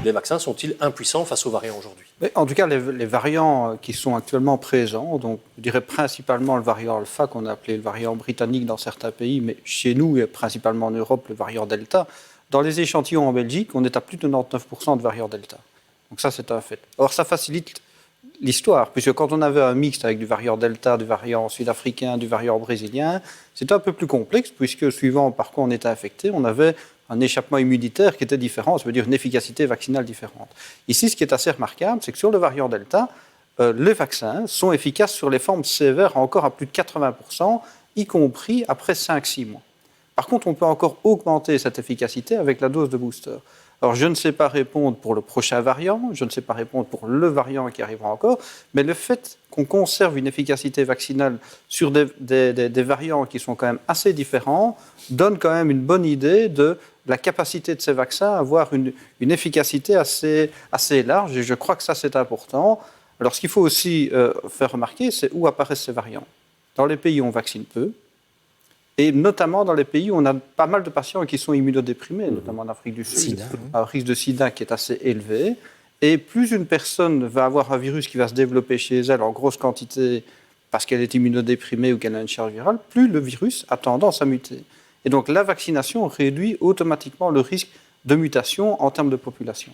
Les vaccins sont-ils impuissants face aux variants aujourd'hui? Mais en tout cas, les variants qui sont actuellement présents, donc je dirais principalement le variant alpha qu'on a appelé le variant britannique dans certains pays, mais chez nous et principalement en Europe, le variant delta. Dans les échantillons en Belgique, on est à plus de 99% de variant delta. Donc ça, c'est un fait. Or, ça facilite l'histoire, puisque quand on avait un mixte avec du variant delta, du variant sud-africain, du variant brésilien, c'était un peu plus complexe, puisque suivant par quoi on était infecté, on avait un échappement immunitaire qui était différent, ça veut dire une efficacité vaccinale différente. Ici, ce qui est assez remarquable, c'est que sur le variant delta, les vaccins sont efficaces sur les formes sévères encore à plus de 80%, y compris après 5-6 mois. Par contre, on peut encore augmenter cette efficacité avec la dose de booster. Alors, je ne sais pas répondre pour le prochain variant, je ne sais pas répondre pour le variant qui arrivera encore, mais le fait qu'on conserve une efficacité vaccinale sur des variants qui sont quand même assez différents donne quand même une bonne idée de la capacité de ces vaccins à avoir une efficacité assez large, et je crois que ça, c'est important. Alors, ce qu'il faut aussi faire remarquer, c'est où apparaissent ces variants. Dans les pays où on vaccine peu, et notamment dans les pays où on a pas mal de patients qui sont immunodéprimés, notamment en Afrique du Sud, un risque de sida qui est assez élevé. Et plus une personne va avoir un virus qui va se développer chez elle en grosse quantité parce qu'elle est immunodéprimée ou qu'elle a une charge virale, plus le virus a tendance à muter. Et donc la vaccination réduit automatiquement le risque de mutation en termes de population.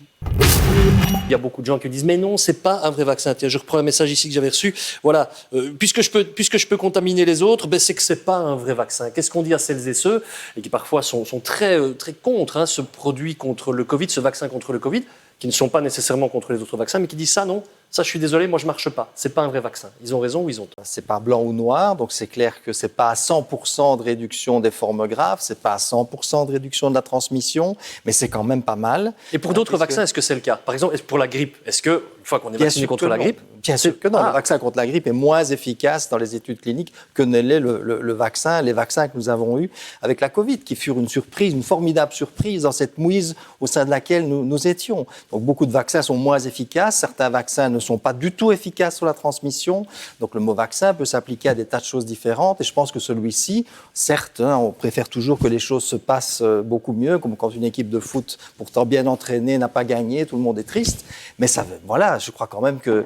Il y a beaucoup de gens qui disent « mais non, c'est pas un vrai vaccin ». Tiens, je reprends un message ici que j'avais reçu. Voilà, puisque je peux contaminer les autres, c'est que c'est pas un vrai vaccin. Qu'est-ce qu'on dit à celles et ceux et qui parfois sont très contre ce produit contre le Covid, ce vaccin contre le Covid, qui ne sont pas nécessairement contre les autres vaccins, mais qui disent ça, non, ça je suis désolé, moi je marche pas, c'est pas un vrai vaccin. Ils ont raison ou ils ont tort? C'est pas blanc ou noir, donc c'est clair que c'est pas à 100% de réduction des formes graves, c'est pas à 100% de réduction de la transmission, mais c'est quand même pas mal. Et pour d'autres vaccins, est-ce que c'est le cas? Par exemple, pour la grippe, est-ce que, une fois qu'on est vacciné contre la grippe... Bien sûr que non, le vaccin contre la grippe est moins efficace dans les études cliniques que ne l'est les vaccins que nous avons eus avec la Covid, qui furent une surprise, une formidable surprise dans cette mouise au sein de laquelle nous étions. Donc beaucoup de vaccins sont moins efficaces, certains vaccins ne sont pas du tout efficaces sur la transmission, donc le mot vaccin peut s'appliquer à des tas de choses différentes, et je pense que celui-ci, certes, on préfère toujours que les choses se passent beaucoup mieux, comme quand une équipe de foot, pourtant bien entraînée, n'a pas gagné, tout le monde est triste, mais ça, voilà, je crois quand même que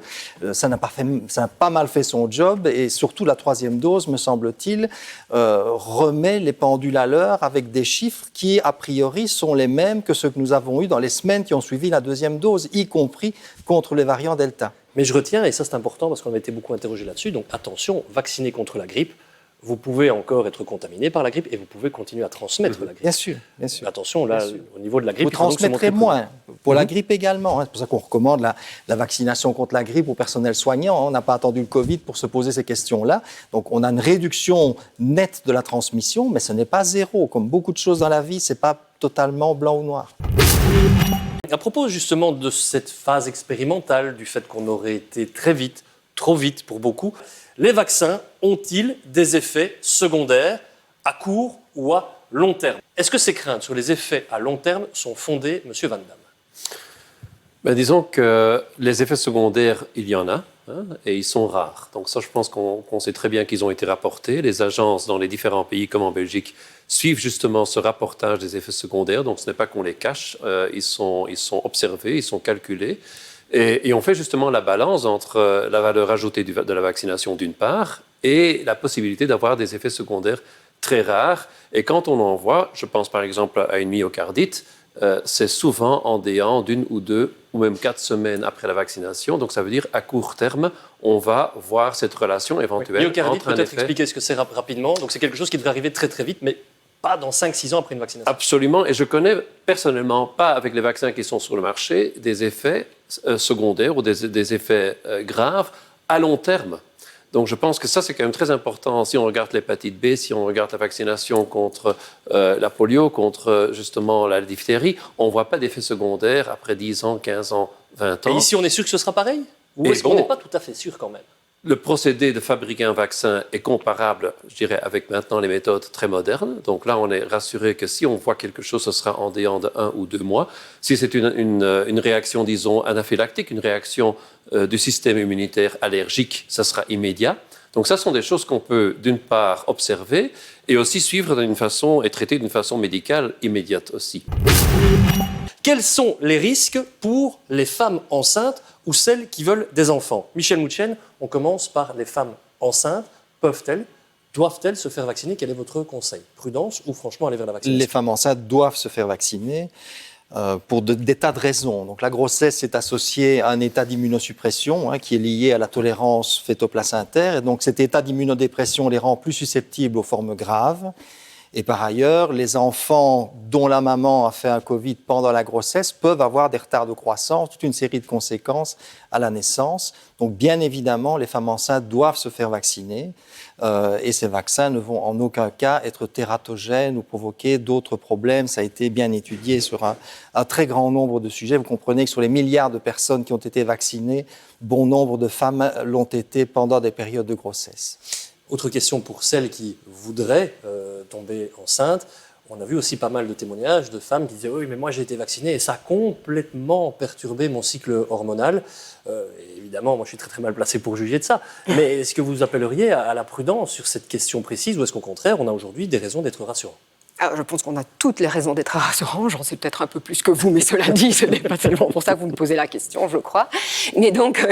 ça n'a pas mal fait son job, et surtout la troisième dose, me semble-t-il, remet les pendules à l'heure avec des chiffres qui, a priori, sont les mêmes que ceux que nous avons eus dans les semaines qui ont suivi la deuxième dose, y compris contre les variants Delta. Mais je retiens, et ça c'est important parce qu'on a été beaucoup interrogé là-dessus, donc attention, vacciné contre la grippe, vous pouvez encore être contaminé par la grippe et vous pouvez continuer à transmettre la grippe. Bien sûr, bien sûr. Mais attention, là, au niveau de la grippe, vous transmettrez moins. Pour la grippe également. C'est pour ça qu'on recommande la vaccination contre la grippe au personnel soignant. On n'a pas attendu le Covid pour se poser ces questions-là. Donc, on a une réduction nette de la transmission, mais ce n'est pas zéro. Comme beaucoup de choses dans la vie, ce n'est pas totalement blanc ou noir. À propos justement de cette phase expérimentale, du fait qu'on aurait été très vite, trop vite pour beaucoup, les vaccins ont-ils des effets secondaires à court ou à long terme? Est-ce que ces craintes sur les effets à long terme sont fondées, M. Van Damme? Disons que les effets secondaires, il y en a, et ils sont rares. Donc ça, je pense qu'on sait très bien qu'ils ont été rapportés. Les agences dans les différents pays, comme en Belgique, suivent justement ce rapportage des effets secondaires. Donc ce n'est pas qu'on les cache, ils sont observés, ils sont calculés. Et on fait justement la balance entre la valeur ajoutée de la vaccination d'une part et la possibilité d'avoir des effets secondaires très rares. Et quand on en voit, je pense par exemple à une myocardite, c'est souvent en déant d'1 ou 2 ou même 4 semaines après la vaccination. Donc ça veut dire à court terme, on va voir cette relation éventuelle myocardite, entre un peut-être effet... expliquer ce que c'est rapidement. Donc c'est quelque chose qui devrait arriver très très vite, mais pas dans 5-6 ans après une vaccination. Absolument, et je connais personnellement pas avec les vaccins qui sont sur le marché des effets secondaires ou des effets graves à long terme. Donc je pense que ça c'est quand même très important si on regarde l'hépatite B, si on regarde la vaccination contre la polio, contre justement la diphtérie, on ne voit pas d'effets secondaires après 10 ans, 15 ans, 20 ans. Et ici on est sûr que ce sera pareil? Ou est-ce qu'on n'est pas tout à fait sûr quand même? Le procédé de fabriquer un vaccin est comparable, je dirais, avec maintenant les méthodes très modernes. Donc là, on est rassuré que si on voit quelque chose, ce sera en déant de 1 ou 2 mois. Si c'est une réaction, disons, anaphylactique, une réaction du système immunitaire allergique, ça sera immédiat. Donc ça, ce sont des choses qu'on peut, d'une part, observer et aussi suivre d'une façon et traiter d'une façon médicale immédiate aussi. Quels sont les risques pour les femmes enceintes ou celles qui veulent des enfants? Michel Mouchen, on commence par les femmes enceintes. Peuvent-elles, doivent-elles se faire vacciner? Quel est votre conseil? Prudence ou franchement aller vers la vaccination? Les femmes enceintes doivent se faire vacciner pour des tas de raisons. Donc, la grossesse est associée à un état d'immunosuppression qui est lié à la tolérance fœto-placentaire. Et donc, cet état d'immunodépression les rend plus susceptibles aux formes graves. Et par ailleurs, les enfants dont la maman a fait un Covid pendant la grossesse peuvent avoir des retards de croissance, toute une série de conséquences à la naissance. Donc, bien évidemment, les femmes enceintes doivent se faire vacciner. Et ces vaccins ne vont en aucun cas être tératogènes ou provoquer d'autres problèmes. Ça a été bien étudié sur un très grand nombre de sujets. Vous comprenez que sur les milliards de personnes qui ont été vaccinées, bon nombre de femmes l'ont été pendant des périodes de grossesse. Autre question pour celles qui voudraient tomber enceintes. On a vu aussi pas mal de témoignages de femmes qui disaient « Oui, mais moi j'ai été vaccinée et ça a complètement perturbé mon cycle hormonal. » Évidemment, moi je suis très mal placé pour juger de ça. Mais est-ce que vous appelleriez à la prudence sur cette question précise ou est-ce qu'au contraire, on a aujourd'hui des raisons d'être rassurants? Alors, je pense qu'on a toutes les raisons d'être rassurants. J'en sais peut-être un peu plus que vous, mais cela dit, ce n'est pas seulement pour ça que vous me posez la question, je crois. Mais donc,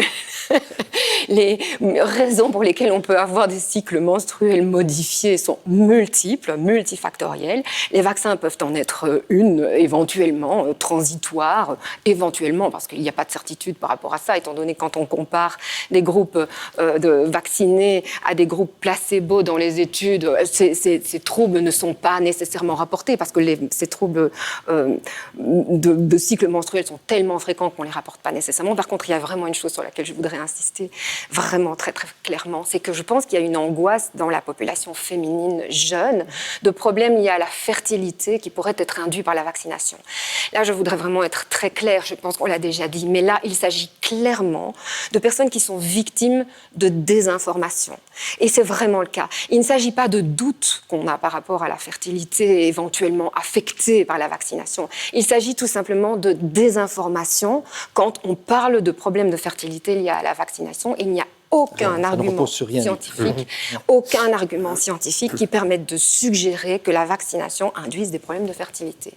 les raisons pour lesquelles on peut avoir des cycles menstruels modifiés sont multiples, multifactorielles. Les vaccins peuvent en être une, éventuellement, transitoire, éventuellement, parce qu'il n'y a pas de certitude par rapport à ça, étant donné que quand on compare des groupes de vaccinés à des groupes placebo dans les études, ces troubles ne sont pas nécessairement rapportés parce que ces troubles de cycle menstruel sont tellement fréquents qu'on ne les rapporte pas nécessairement. Par contre, il y a vraiment une chose sur laquelle je voudrais insister vraiment très très clairement, c'est que je pense qu'il y a une angoisse dans la population féminine jeune de problèmes liés à la fertilité qui pourraient être induits par la vaccination. Là, je voudrais vraiment être très claire, je pense qu'on l'a déjà dit, mais là, il s'agit clairement de personnes qui sont victimes de désinformation. Et c'est vraiment le cas. Il ne s'agit pas de doute qu'on a par rapport à la fertilité éventuellement affectée par la vaccination. Il s'agit tout simplement de désinformation quand on parle de problèmes de fertilité liés à la vaccination. Il n'y a aucun argument scientifique qui permette de suggérer que la vaccination induise des problèmes de fertilité.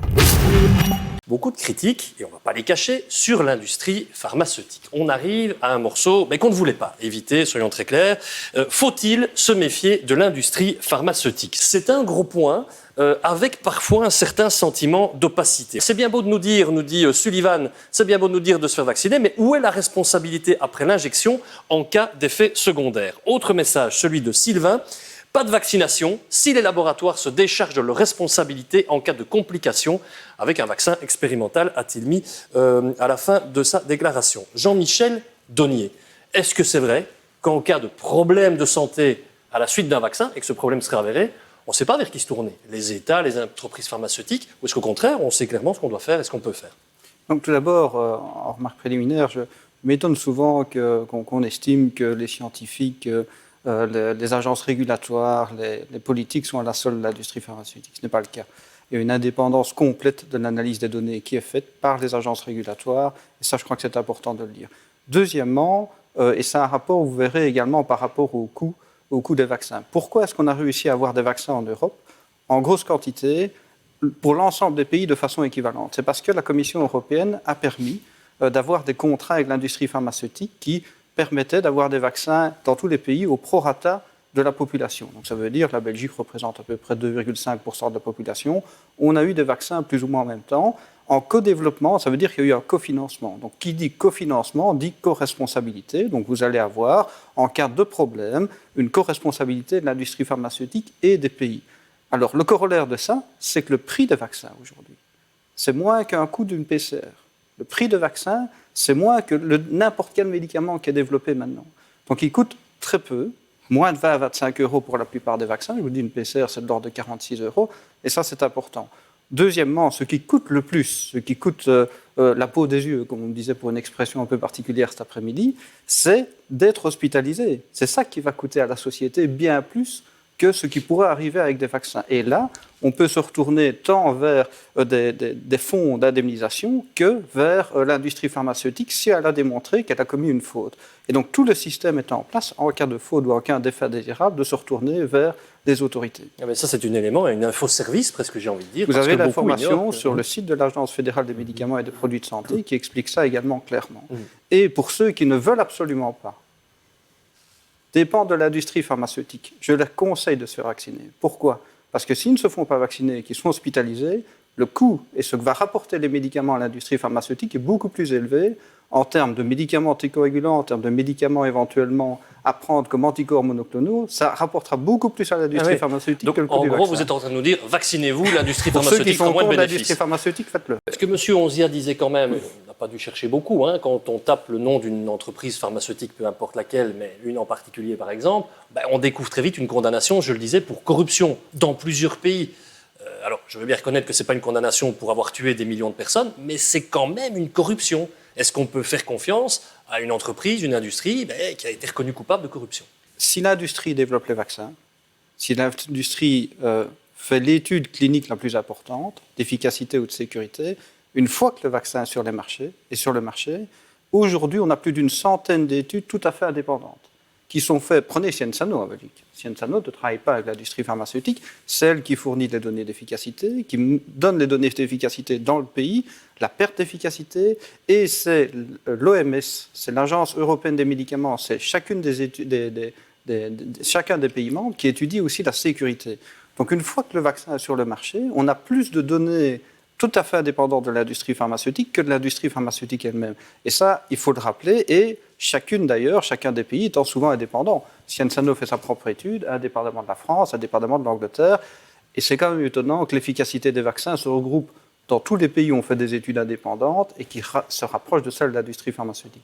Beaucoup de critiques, et on ne va pas les cacher, sur l'industrie pharmaceutique. On arrive à un morceau qu'on ne voulait pas éviter, soyons très clairs. Faut-il se méfier de l'industrie pharmaceutique? C'est un gros point, avec parfois un certain sentiment d'opacité. C'est bien beau de nous dire, nous dit Sullivan, c'est bien beau de nous dire de se faire vacciner, mais où est la responsabilité après l'injection en cas d'effet secondaire? Autre message, celui de Sylvain. Pas de vaccination si les laboratoires se déchargent de leurs responsabilités en cas de complications avec un vaccin expérimental, a-t-il mis à la fin de sa déclaration. Jean-Michel Donnier, est-ce que c'est vrai qu'en cas de problème de santé à la suite d'un vaccin et que ce problème serait avéré, on ne sait pas vers qui se tourner? Les États, les entreprises pharmaceutiques, ou est-ce qu'au contraire, on sait clairement ce qu'on doit faire et ce qu'on peut faire? Donc tout d'abord, en remarque préliminaire, je m'étonne souvent qu'on estime que les scientifiques... les agences régulatoires, les politiques sont à la solde de l'industrie pharmaceutique. Ce n'est pas le cas. Il y a une indépendance complète de l'analyse des données qui est faite par les agences régulatoires, et ça, je crois que c'est important de le dire. Deuxièmement, et c'est un rapport, vous verrez également par rapport au coût des vaccins. Pourquoi est-ce qu'on a réussi à avoir des vaccins en Europe en grosse quantité pour l'ensemble des pays de façon équivalente? C'est parce que la Commission européenne a permis d'avoir des contrats avec l'industrie pharmaceutique qui permettait d'avoir des vaccins dans tous les pays au prorata de la population. Donc ça veut dire que la Belgique représente à peu près 2,5% de la population. On a eu des vaccins plus ou moins en même temps. En co-développement, ça veut dire qu'il y a eu un cofinancement. Donc qui dit cofinancement dit co-responsabilité. Donc vous allez avoir, en cas de problème, une co-responsabilité de l'industrie pharmaceutique et des pays. Alors le corollaire de ça, c'est que le prix des vaccins aujourd'hui, c'est moins qu'un coût d'une PCR. Le prix de vaccin, c'est moins que n'importe quel médicament qui est développé maintenant. Donc il coûte très peu, moins de 20 à 25 euros pour la plupart des vaccins. Je vous dis, une PCR, c'est de l'ordre de 46 euros, et ça, c'est important. Deuxièmement, ce qui coûte le plus, ce qui coûte la peau des yeux, comme on me disait pour une expression un peu particulière cet après-midi, c'est d'être hospitalisé. C'est ça qui va coûter à la société bien plus que ce qui pourrait arriver avec des vaccins. Et là, on peut se retourner tant vers des fonds d'indemnisation que vers l'industrie pharmaceutique si elle a démontré qu'elle a commis une faute. Et donc tout le système est en place, en cas de faute ou en cas d'effet indésirable, de se retourner vers les autorités. Ah ben ça, c'est un élément, une info-service, presque, j'ai envie de dire. Vous parce avez que beaucoup l'information ignorent que- sur le site de l'Agence fédérale des médicaments et des produits de santé qui explique ça également clairement. Et pour ceux qui ne veulent absolument pas dépendent de l'industrie pharmaceutique, je leur conseille de se faire vacciner. Pourquoi ? Parce que s'ils ne se font pas vacciner et qu'ils sont hospitalisés, le coût et ce que va rapporter les médicaments à l'industrie pharmaceutique est beaucoup plus élevé en termes de médicaments anticoagulants, en termes de médicaments éventuellement à prendre comme anticorps monoclonaux. Ça rapportera beaucoup plus à l'industrie pharmaceutique Donc, que le coût en du gros, vaccin. vous êtes en train de nous dire, vaccinez-vous, l'industrie Pour ceux qui pharmaceutique sont fera moins de contre bénéfices. l'industrie pharmaceutique, faites-le. Parce que M. Onzias disait quand même, on n'a pas dû chercher beaucoup, hein, quand on tape le nom d'une entreprise pharmaceutique, peu importe laquelle, mais une en particulier par exemple, ben, on découvre très vite une condamnation, je le disais, pour corruption dans plusieurs pays. Alors, je veux bien reconnaître que ce n'est pas une condamnation pour avoir tué des millions de personnes, mais c'est quand même une corruption. Est-ce qu'on peut faire confiance à une entreprise, une industrie qui a été reconnue coupable de corruption ? Si l'industrie développe les vaccins, si l'industrie fait l'étude clinique la plus importante, d'efficacité ou de sécurité, une fois que le vaccin est sur le marché, aujourd'hui, on a plus d'une centaine d'études tout à fait indépendantes qui sont faites. Prenez Sciensano en Belgique. Sciensano ne travaille pas avec l'industrie pharmaceutique, c'est elle qui fournit les données d'efficacité, qui donne les données d'efficacité dans le pays, la perte d'efficacité, et c'est l'OMS, c'est l'Agence européenne des médicaments, c'est chacun des pays membres qui étudie aussi la sécurité. Donc une fois que le vaccin est sur le marché, on a plus de données tout à fait indépendantes de l'industrie pharmaceutique que de l'industrie pharmaceutique elle-même. Et ça, il faut le rappeler, et chacun des pays étant souvent indépendant. Sciensano fait sa propre étude, indépendamment de la France, indépendamment de l'Angleterre, et c'est quand même étonnant que l'efficacité des vaccins se regroupe dans tous les pays où on fait des études indépendantes et qui se rapprochent de celle de l'industrie pharmaceutique.